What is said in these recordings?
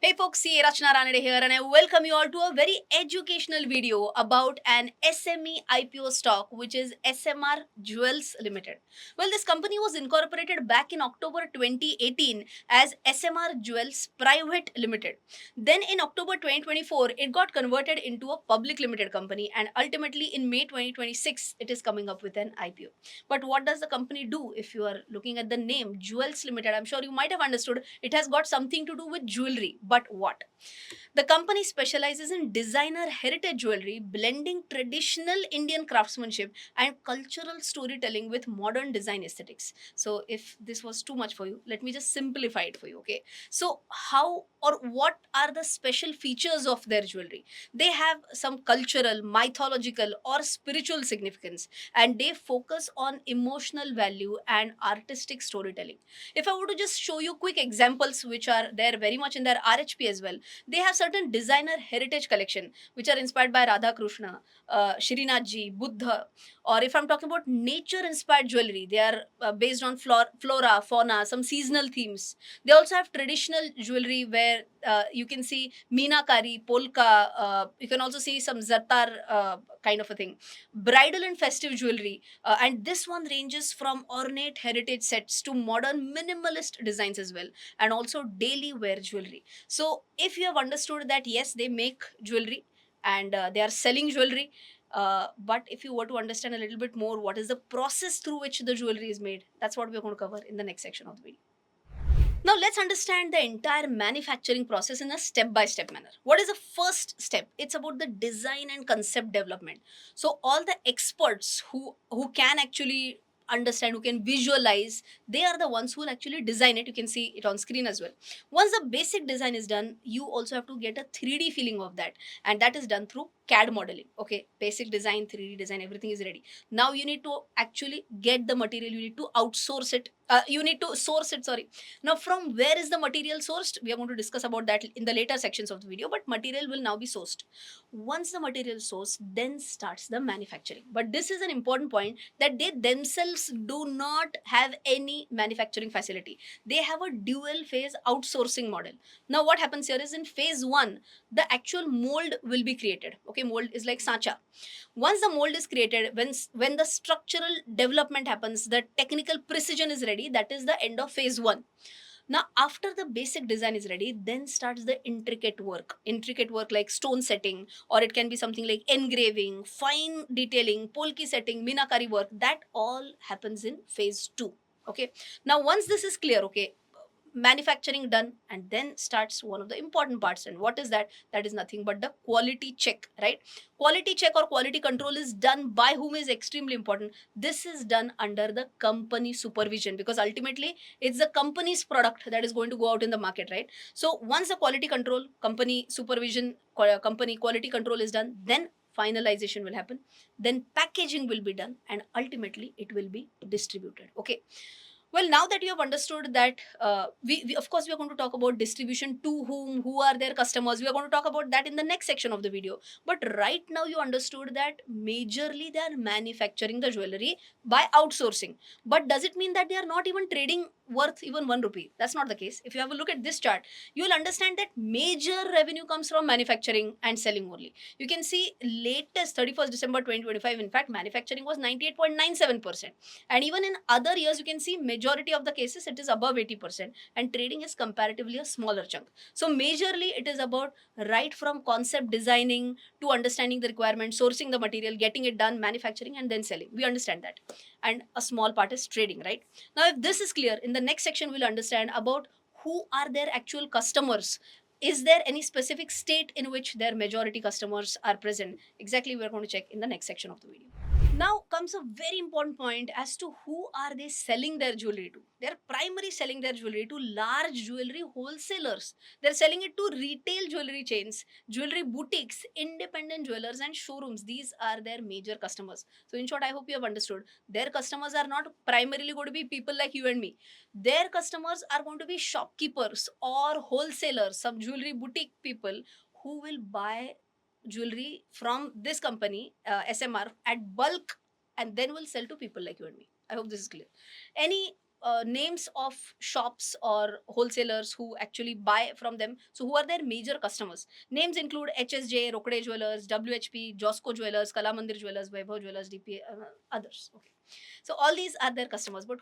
Hey folks, C. Rachna Ranade here, and I welcome you all to a very educational video about an SME IPO stock, which is SMR Jewels Limited. Well, this company was incorporated back in October 2018 as SMR Jewels Private Limited. Then in October 2024, it got converted into a public limited company, and ultimately in May 2026, it is coming up with an IPO. But what does the company do? If you are looking at the name Jewels Limited, I'm sure you might have understood it has got something to do with jewelry. But what? The company specializes in designer heritage jewelry, blending traditional Indian craftsmanship and cultural storytelling with modern design aesthetics. So, if this was too much for you, let me just simplify it for you, okay? So, how or what are the special features of their jewelry? They have some cultural, mythological, or spiritual significance, and they focus on emotional value and artistic storytelling. If I were to just show you quick examples which are there very much in their RHP as well, they have certain designer heritage collection which are inspired by Radha Krishna, Srinath Ji, Buddha, or if I'm talking about nature inspired jewelry, they are based on flora, fauna, some seasonal themes. They also have traditional jewelry where you can see meenakari, polka, you can also see some zatar kind of a thing, bridal and festive jewelry, and this one ranges from ornate heritage sets to modern minimalist designs as well, and also daily wear jewelry. So, if you have understood that yes, they make jewelry and they are selling jewelry, but if you were to understand a little bit more what is the process through which the jewelry is made, that's what we're going to cover in the next section of the video. Now, let's understand the entire manufacturing process in a step by step manner. What is the first step? It's about the design and concept development. So, all the experts who can actually understand, who can visualize, they are the ones who will actually design it. You can see it on screen as well. Once the basic design is done, you also have to get a 3D feeling of that, and that is done through CAD modeling. Okay, basic design, 3D design, everything is ready. Now you need to actually get the material, you need to outsource it, you need to source it, sorry. Now, from where is the material sourced? We are going to discuss about that in the later sections of the video, but material will now be sourced. Once the material is sourced, then starts the manufacturing. But this is an important point that they themselves do not have any manufacturing facility. They have a dual phase outsourcing model. Now, what happens here is in phase one, the actual mold will be created. Okay, mold is like sacha. Once the mold is created, when the structural development happens, the technical precision is ready, that is the end of phase 1. Now, after the basic design is ready, then starts the intricate work like stone setting, or it can be something like engraving, fine detailing, polki setting, minakari work. That all happens in phase 2. Okay, now once this is clear, okay, manufacturing done, and then starts one of the important parts. And what is that? That is nothing but the quality check, right? Quality check or quality control is done by whom is extremely important. This is done under the company supervision, because ultimately it's the company's product that is going to go out in the market, right? So once the quality control, company supervision, company quality control is done, then finalization will happen, then packaging will be done, and ultimately it will be distributed. Okay, well, now that you have understood that, we of course we are going to talk about distribution to whom, who are their customers. We are going to talk about that in the next section of the video. But right now you understood that majorly they are manufacturing the jewelry by outsourcing. But does it mean that they are not even trading worth even 1 rupee? That's not the case. If you have a look at this chart, you will understand that major revenue comes from manufacturing and selling only. You can see latest 31st December 2025. In fact, manufacturing was 98.97%, and even in other years you can see majority of the cases it is above 80%, and trading is comparatively a smaller chunk. So majorly it is about right from concept designing to understanding the requirement, sourcing the material, getting it done, manufacturing, and then selling. We understand that. And a small part is trading, right? Now, if this is clear, in the next section we'll understand about who are their actual customers. Is there any specific state in which their majority customers are present? Exactly, we're going to check in the next section of the video. Now comes a very important point as to who are they selling their jewelry to. They're primarily selling their jewelry to large jewelry wholesalers. They're selling it to retail jewelry chains, jewelry boutiques, independent jewelers, and showrooms. These are their major customers. So, in short, I hope you have understood. Their customers are not primarily going to be people like you and me. Their customers are going to be shopkeepers or wholesalers, some jewelry boutique people who will buy jewelry from this company, SMR, at bulk, and then will sell to people like you and me. I hope this is clear. Any names of shops or wholesalers who actually buy from them. So, who are their major customers? Names include HSJ, Rokade Jewelers, WHP, Josco Jewelers, Kalamandir Jewelers, Vaibhav Jewelers, DP, others. Okay, so all these are their customers. But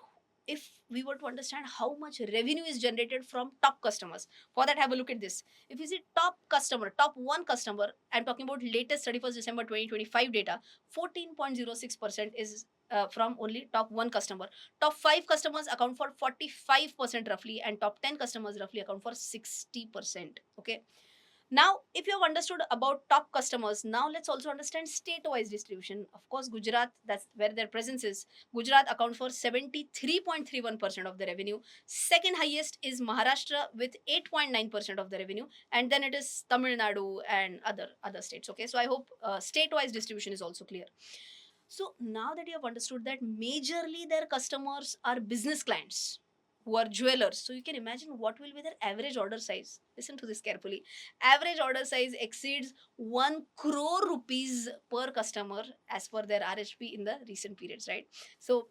if we were to understand how much revenue is generated from top customers, for that have a look at this. If you see top customer, top one customer, I'm talking about latest 31st December 2025 data, 14.06% is from only top one customer. Top 5 customers account for 45% roughly, and top 10 customers roughly account for 60%. Okay. Now, if you have understood about top customers, now let's also understand state-wise distribution. Of course, Gujarat, that's where their presence is. Gujarat accounts for 73.31% of the revenue. Second highest is Maharashtra with 8.9% of the revenue, and then it is Tamil Nadu and other states. Okay, so I hope state-wise distribution is also clear. So now that you have understood that majorly their customers are business clients who are jewelers, so you can imagine what will be their average order size. Listen to this carefully. Average order size exceeds 1 crore rupees per customer as per their RHP in the recent periods, right? So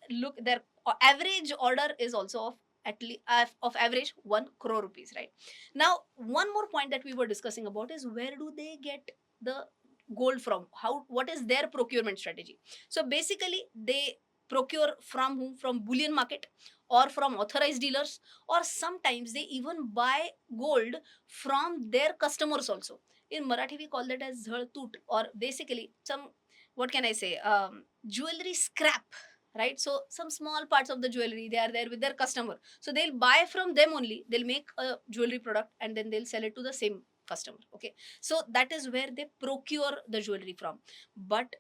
look, their average order is also of at least of average 1 crore rupees, right? Now, one more point that we were discussing about is where do they get the gold from? How, what is their procurement strategy? So basically they procure from whom? From bullion market or from authorized dealers, or sometimes they even buy gold from their customers also. In Marathi we call that as zhaltut, or basically some, what can I say, jewelry scrap, right? So some small parts of the jewelry, they are there with their customer, so they'll buy from them only, they'll make a jewelry product and then they'll sell it to the same customer. Okay, so that is where they procure the jewelry from. But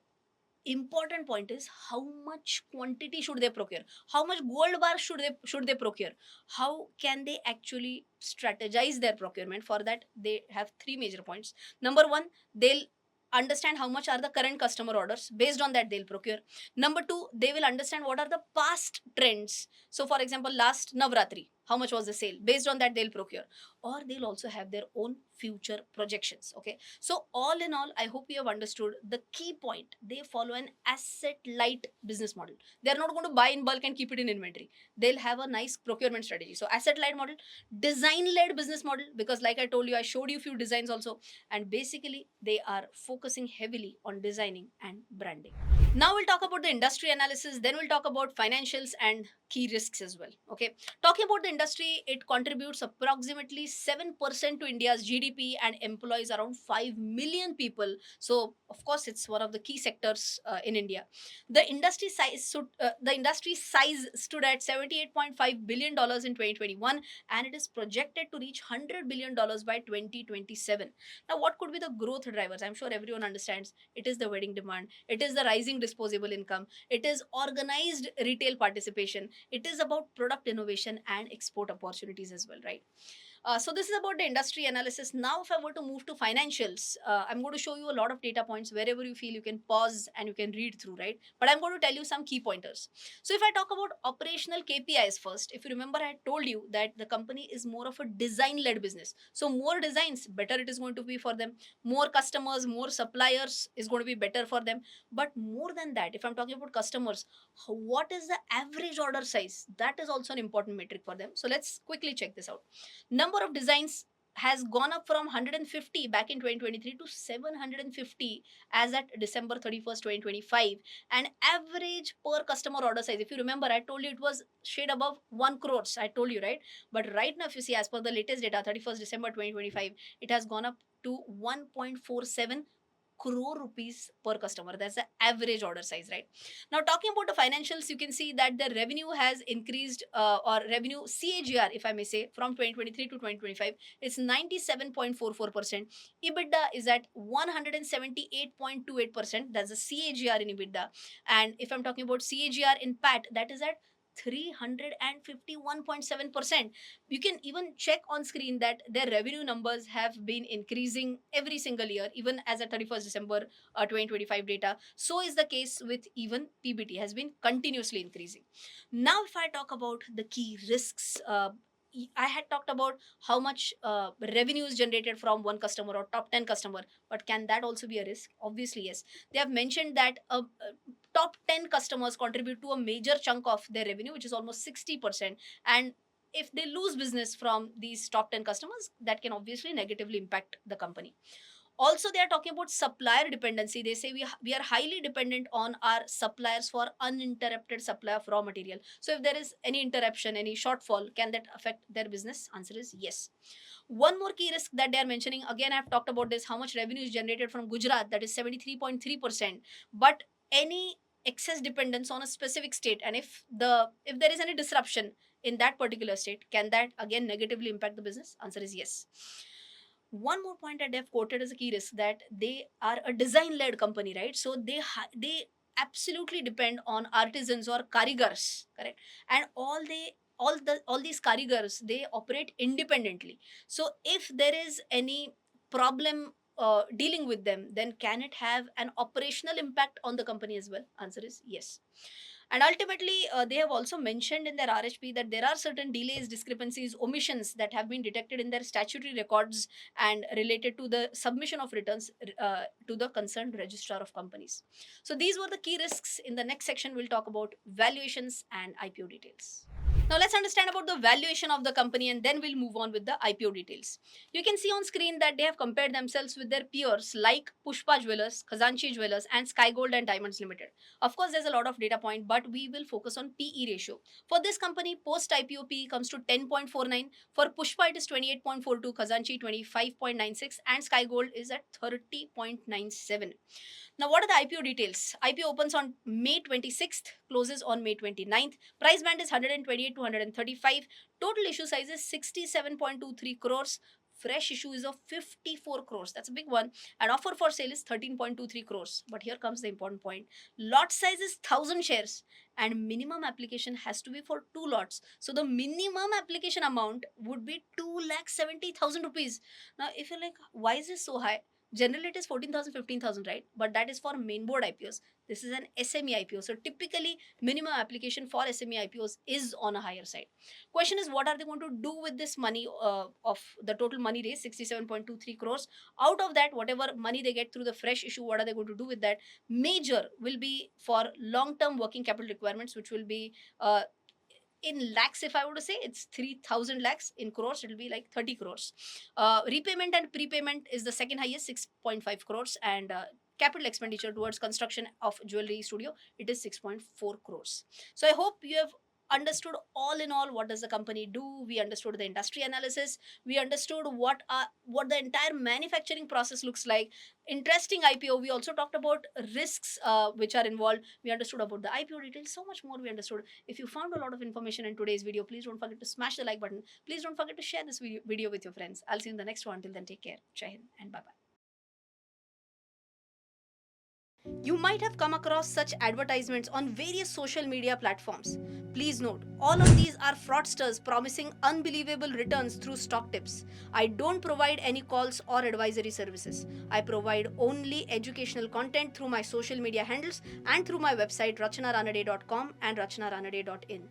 important point is how much quantity should they procure, how much gold bar should they procure, how can they actually strategize their procurement? For that they have three major points. Number one, they'll understand how much are the current customer orders, based on that they'll procure. Number two, they will understand what are the past trends. So for example, last Navratri, how much was the sale, based on that they'll procure. Or they'll also have their own future projections. Okay, so all in all, I hope you have understood the key point. They follow an asset light business model. They are not going to buy in bulk and keep it in inventory. They'll have a nice procurement strategy. So asset light model, design led business model, because like I told you, I showed you few designs also, and basically they are focusing heavily on designing and branding. Now we'll talk about the industry analysis, then we'll talk about financials and key risks as well. Okay, talking about the industry, it contributes approximately 7% to India's GDP and employs around 5 million people. So, of course, it's one of the key sectors in India. The industry size stood at $78.5 billion in 2021, and it is projected to reach $100 billion by 2027. Now, what could be the growth drivers? I'm sure everyone understands it is the wedding demand, it is the rising disposable income, it is organized retail participation, it is about product innovation and export opportunities as well, right? So this is about the industry analysis. Now, if I were to move to financials, I'm going to show you a lot of data points. Wherever you feel, you can pause and you can read through, right? But I'm going to tell you some key pointers. So if I talk about operational KPIs first, if you remember, I told you that the company is more of a design-led business. So more designs, better it is going to be for them. More customers, more suppliers is going to be better for them. But more than that, if I'm talking about customers, what is the average order size? That is also an important metric for them. So let's quickly check this out. Number of designs has gone up from 150 back in 2023 to 750 as at December 31st, 2025. And average per customer order size, if you remember, I told you it was shade above 1 crores. I told you, right? But right now, if you see, as per the latest data, 31st December 2025, it has gone up to 1.47 crore rupees per customer. That's the average order size, right? Now, talking about the financials, you can see that the revenue has increased, or revenue CAGR, if I may say, from 2023 to 2025, it's 97.44%. EBITDA is at 178.28%. That's the CAGR in EBITDA. And if I'm talking about CAGR in PAT, that is at 351.7%. You can even check on screen that their revenue numbers have been increasing every single year, even as at 31st December 2025 data. So is the case with even PBT, has been continuously increasing. Now, if I talk about the key risks, I had talked about how much revenue is generated from one customer or top 10 customer, but can that also be a risk? Obviously, yes. They have mentioned that top 10 customers contribute to a major chunk of their revenue, which is almost 60%. And if they lose business from these top 10 customers, that can obviously negatively impact the company. Also, they are talking about supplier dependency. They say we are highly dependent on our suppliers for uninterrupted supply of raw material. So if there is any interruption, any shortfall, can that affect their business? Answer is yes. One more key risk that they are mentioning, again I've talked about this, how much revenue is generated from Gujarat, that is 73.3%. But any excess dependence on a specific state, and if there is any disruption in that particular state, can that again negatively impact the business? Answer is yes. One more point that they've quoted as a key risk, that they are a design led company, right? So they absolutely depend on artisans or karigars, correct? And all these karigars, they operate independently. So if there is any problem dealing with them, then can it have an operational impact on the company as well? Answer is yes. And ultimately, they have also mentioned in their RHP that there are certain delays, discrepancies, omissions that have been detected in their statutory records and related to the submission of returns to the concerned registrar of companies. So these were the key risks. In the next section, we'll talk about valuations and IPO details. Now let's understand about the valuation of the company, and then we'll move on with the IPO details. You can see on screen that they have compared themselves with their peers like Pushpa Jewelers, Khazanchi Jewelers, and Sky Gold and Diamonds Limited. Of course, there's a lot of data point, but we will focus on PE ratio. For this company, post IPO PE comes to 10.49. For Pushpa, it is 28.42, Khazanchi 25.96, and Sky Gold is at 30.97. Now, what are the IPO details? IPO opens on May 26th, closes on May 29th. Price band is 128 to 135. Total issue size is 67.23 crores. Fresh issue is of 54 crores. That's a big one. And offer for sale is 13.23 crores. But here comes the important point. Lot size is 1000 shares, and minimum application has to be for 2 lots. So the minimum application amount would be 2,70,000 rupees. Now, if you're like, why is this so high? Generally, it is 14,000, 15,000, right? But that is for main board IPOs. This is an SME IPO. So typically, minimum application for SME IPOs is on a higher side. Question is, what are they going to do with this money of the total money raised, 67.23 crores? Out of that, whatever money they get through the fresh issue, what are they going to do with that? Major will be for long-term working capital requirements, which will be in lakhs. If I were to say, it's 3,000 lakhs. In crores, it'll be like 30 crores. Repayment and prepayment is the second highest, 6.5 crores, and capital expenditure towards construction of jewelry studio, it is 6.4 crores. So I hope you have understood all in all what does the company do. We understood the industry analysis. We understood what the entire manufacturing process looks like. Interesting IPO. We also talked about risks which are involved. We understood about the IPO details. So much more we understood. If you found a lot of information in today's video, please don't forget to smash the like button. Please don't forget to share this video with your friends. I'll see you in the next one. Till then, take care. Jai Hind and bye bye. You might have come across such advertisements on various social media platforms. Please note, all of these are fraudsters promising unbelievable returns through stock tips. I don't provide any calls or advisory services. I provide only educational content through my social media handles and through my website rachanaranade.com and rachanaranade.in.